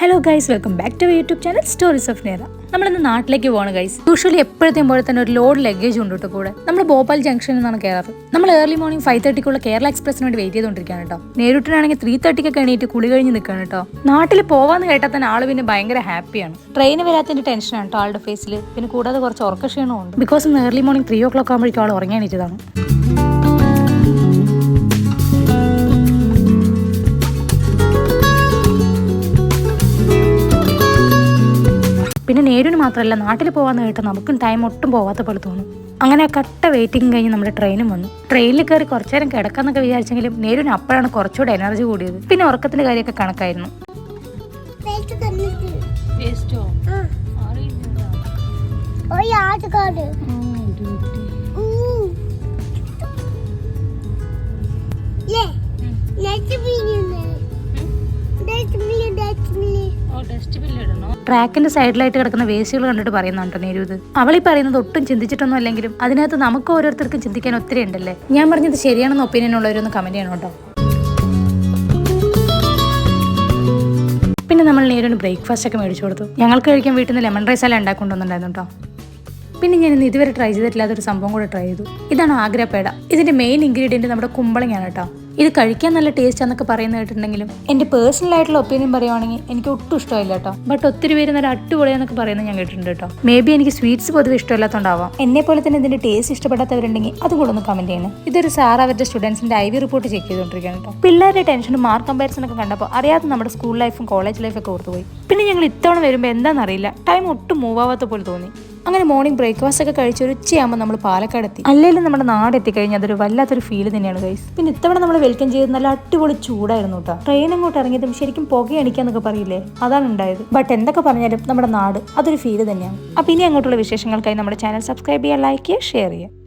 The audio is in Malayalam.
Hello guys, welcome back to YouTube channel stories of Nera. നമ്മളിന്ന് നാട്ടിലേക്ക് പോവാണ് ഗൈസ്. യൂഷ്വലി എപ്പോഴത്തെയും പോലെ തന്നെ ഒരു ലോഡ് ലഗേജ് ഉണ്ട് കേട്ടോ കൂടെ. നമ്മൾ ഭോപ്പാൽ ജംഗ്ഷനിൽ നിന്നാണ് കയറാറ്. നമ്മൾ ഏർലി മോർണിംഗ് 5:30 കേരള എക്സ്പ്രസിന് വേണ്ടി വെയിറ്റ് ചെയ്തുകൊണ്ടിരിക്കുകയാണ് കേട്ടോ. നേരിട്ടാണെങ്കിൽ 3:30 എണീറ്റ് കുളി കഴിഞ്ഞ് നിൽക്കുകയാണ് കേട്ടോ. നാട്ടിൽ പോവാന്ന് കേട്ടാൽ തന്നെ ആള് പിന്നെ ഭയങ്കര ഹാപ്പിയാണ്. ട്രെയിൻ വരാത്തതിന്റെ ടെൻഷനാണ് കേട്ടോ ആളുടെ ഫേസിൽ. പിന്നെ കൂടാതെ കുറച്ച് ഉറക്കക്ഷീണവും ഉണ്ട്. ബിക്കോസ് ഇന്ന് ഏർലി മോർണിംഗ് 3 o'clock ആകുമ്പോഴേക്കും ആൾ ഉറങ്ങി എണീറ്റതാണ്. പിന്നെ നേരിന് മാത്രമല്ല, നാട്ടിൽ പോകാമെന്ന് കേട്ടാൽ നമുക്കും ടൈം ഒട്ടും പോകാത്ത പോലെ തോന്നും. അങ്ങനെ കട്ട വെയിറ്റിംഗ് കഴിഞ്ഞ് നമ്മുടെ ട്രെയിനും വന്നു. ട്രെയിനിൽ കയറി കുറച്ചു നേരം കിടക്കാന്നൊക്കെ വിചാരിച്ചെങ്കിലും നേരിന് അപ്പോഴാണ് കുറച്ചുകൂടെ എനർജി കൂടിയത്. പിന്നെ ഉറക്കത്തിന്റെ കാര്യമൊക്കെ കണക്കായിരുന്നു. ട്രാക്കിന്റെ സൈഡിലായിട്ട് കിടക്കുന്ന വേസ്റ്റുകൾ കണ്ടിട്ട് പറയുന്നുണ്ടോ നേരു ഇത്. അവളീ പറയുന്നത് ഒട്ടും ചിന്തിച്ചിട്ടൊന്നും അല്ലെങ്കിലും അതിനകത്ത് നമുക്ക് ഓരോരുത്തർക്കും ചിന്തിക്കാൻ ഒത്തിരി ഉണ്ടല്ലേ. ഞാൻ പറഞ്ഞത് ശരിയാണെന്ന് ഒപ്പീനിയൻ ഉള്ളവരൊന്ന് കമന്റ് ചെയ്യണം കേട്ടോ. പിന്നെ നമ്മൾ നേരിട്ട് ബ്രേക്ക്ഫാസ്റ്റ് ഒക്കെ മേടിച്ചു കൊടുത്തു. ഞങ്ങൾക്ക് കഴിക്കാൻ വീട്ടിൽ നിന്ന് ലെമൺ റൈസ് എല്ലാം ഉണ്ടാക്കൊണ്ടുവന്നിട്ടുണ്ടായിരുന്നു കേട്ടോ. പിന്നെ ഞാൻ ഇന്ന് ഇതുവരെ ട്രൈ ചെയ്തിട്ടില്ലാത്തൊരു സംഭവം കൂടെ ട്രൈ ചെയ്തു. ഇതാണ് ആഗ്ര പേട. ഇതിന്റെ മെയിൻ ഇൻഗ്രീഡിയന്റ് നമ്മുടെ കുമ്പളങ്ങയാണ് കേട്ടോ. ഇത് കഴിക്കാൻ നല്ല ടേസ്റ്റ് ആണെന്നൊക്കെ പറയുന്നത് കേട്ടിട്ടുണ്ടെങ്കിലും എന്റെ പേഴ്സണൽ ആയിട്ടുള്ള ഒപ്പീനിയൻ പറയുവാണെങ്കിൽ എനിക്ക് ഒട്ടും ഇഷ്ടമില്ല കേട്ടോ. ബട്ട് ഒത്തിരി പേര് നല്ല അടിപൊളിയാന്നൊക്കെ പറയുന്നത് ഞാൻ കേട്ടിട്ടുണ്ട് കേട്ടോ. മേ ബി എനിക്ക് സ്വീറ്റ്സ് പൊതുവെ ഇഷ്ടമില്ലാത്തതുകൊണ്ടാവാം. എന്നെ പോലെ തന്നെ ഇതിന്റെ ടേസ്റ്റ് ഇഷ്ടപ്പെടാത്തവരുണ്ടെങ്കിൽ അതും കൂടെ ഒന്ന് കമന്റ് ചെയ്യണം. ഇതൊരു സാർ അവരുടെ സ്റ്റുഡൻസിന്റെ IV റിപ്പോർട്ട് ചെക്ക് ചെയ്തുകൊണ്ടിരിക്കുകയാണ് കേട്ടോ. പിള്ളേരുടെ ടെൻഷനും മാർക്ക് കമ്പാരിസൺ ഒക്കെ കണ്ടപ്പോൾ അറിയാതെ നമ്മുടെ സ്കൂൾ ലൈഫും കോളേജ് ലൈഫൊക്കെ ഓർത്തുപോയി. പിന്നെ ഞങ്ങൾ ഇത്തവണ വരുമ്പോൾ എന്താണെന്നറിയില്ല, ടൈം ഒട്ടും മൂവ് ആവാത്ത പോലെ തോന്നി. അങ്ങനെ മോർണിംഗ് ബ്രേക്ക്ഫാസ്റ്റ് ഒക്കെ കഴിച്ച് ഒരു ഉച്ചയാകുമ്പോൾ നമ്മൾ പാലക്കാട് എത്തി. അല്ലെങ്കിലും നമ്മുടെ നാട് എത്തിക്കഴിഞ്ഞാൽ അതൊരു വല്ലാത്തൊരു ഫീൽ തന്നെയാണ് ഗൈസ്. പിന്നെ ഇത്തവണ നമ്മൾ വെൽക്കം ചെയ്ത് നല്ല അടിപൊളി ചൂടായിരുന്നു കേട്ടോ. ട്രെയിൻ അങ്ങോട്ട് ഇറങ്ങിയതും ശരിക്കും പുകയടിക്കാന്നൊക്കെ പറയില്ലേ, അതാണ് ഉണ്ടായത്. ബട്ട് എന്തൊക്കെ പറഞ്ഞാലും നമ്മുടെ നാട് അതൊരു ഫീൽ തന്നെയാണ്. അപ്പം ഇനി അങ്ങോട്ടുള്ള വിശേഷങ്ങൾക്കായി നമ്മുടെ ചാനൽ സബ്സ്ക്രൈബ് ചെയ്യുക, ലൈക്ക് ചെയ്യുക, ഷെയർ ചെയ്യുക.